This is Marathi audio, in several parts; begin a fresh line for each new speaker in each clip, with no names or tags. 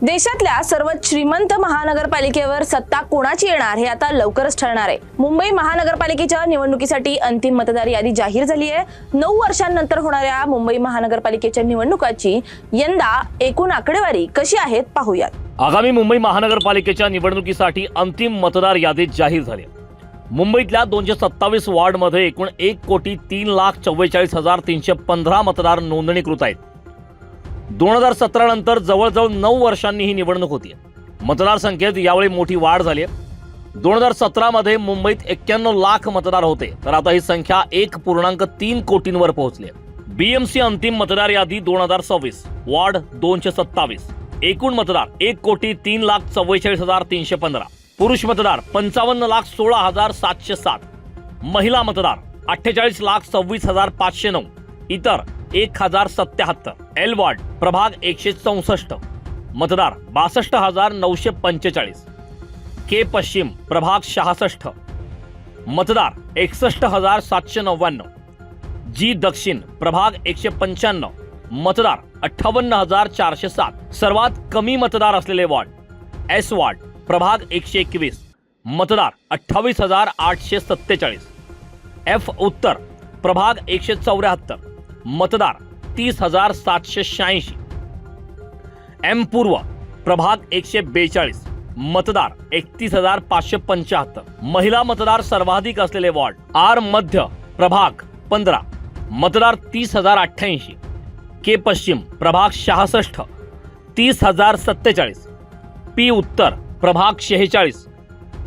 देशातल्या सर्वात श्रीमंत महानगरपालिकेवर सत्ता कोणाची येणार हे आता लवकरच ठरणार आहे। मुंबई महानगरपालिकेच्या निवडणुकीसाठी अंतिम मतदार यादी जाहीर झाली आहे। 9 वर्षांनंतर होणाऱ्या मुंबई महानगरपालिकेच्या निवडणुकाची यंदा एकूण आकडेवारी कशी आहेत पाहूयात।
आगामी मुंबई महानगरपालिकेच्या निवडणुकीसाठी अंतिम मतदार यादी जाहीर झाली। मुंबईतल्या 227 वॉर्डमध्ये एकूण 1,44,44,315 मतदार नोंदणीकृत आहेत। 2017 नंतर जवळजवळ 9 वर्षांनी ही निवडणूक होती। मतदार संख्येत यावेळी मोठी वाढ झाली आहे। 2017 मध्ये मुंबईत 91 लाख मतदार होते, तर आता ही संख्या 1.3 कोटींवर पोहोचली आहे। बीएमसी अंतिम मतदार यादी 2026 वॉर्ड 227 एकूण मतदार 1,03,44,315 पुरुष मतदार 55,16,707 महिला मतदार 48,26,509 इतर 1,077 एल वॉर्ड प्रभाग 164 मतदार 62,945 के पश्चिम प्रभाग 66 मतदार 61,799 जी दक्षिण प्रभाग 195 मतदार 58,407 सर्वात कमी मतदार असलेले वॉर्ड एस वॉर्ड प्रभाग 121 मतदार 28,847 एफ उत्तर प्रभाग 174 मतदार 30,786 एम पूर्व प्रभाग 142 मतदार 31,575 महिला मतदार सर्वाधिक असलेले वॉर्ड आर मध्य प्रभाग 15 मतदार 30,088 के पश्चिम प्रभाग 66 30,047 पी उत्तर प्रभाग 46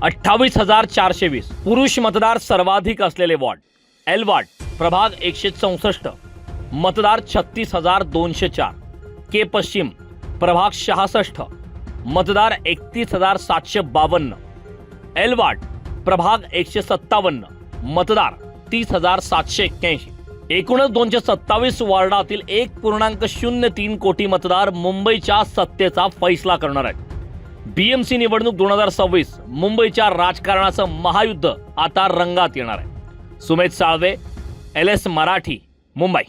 28,420 पुरुष मतदार सर्वाधिक असलेले वॉर्ड एल वॉर्ड प्रभाग 164 मतदार 36,204 के पश्चिम प्रभाग 66 मतदार 31,752 एल वार्ड प्रभाग 157 मतदार 30,781 एकूणच 227 वॉर्डातील 1.03 कोटी मतदार मुंबईच्या सत्तेचा फैसला करणार आहेत। बीएमसी निवडणूक 2026 मुंबईच्या राजकारणाचं महायुद्ध आता रंगात येणार आहे। सुमेध साळवे, LS मराठी, मुंबई।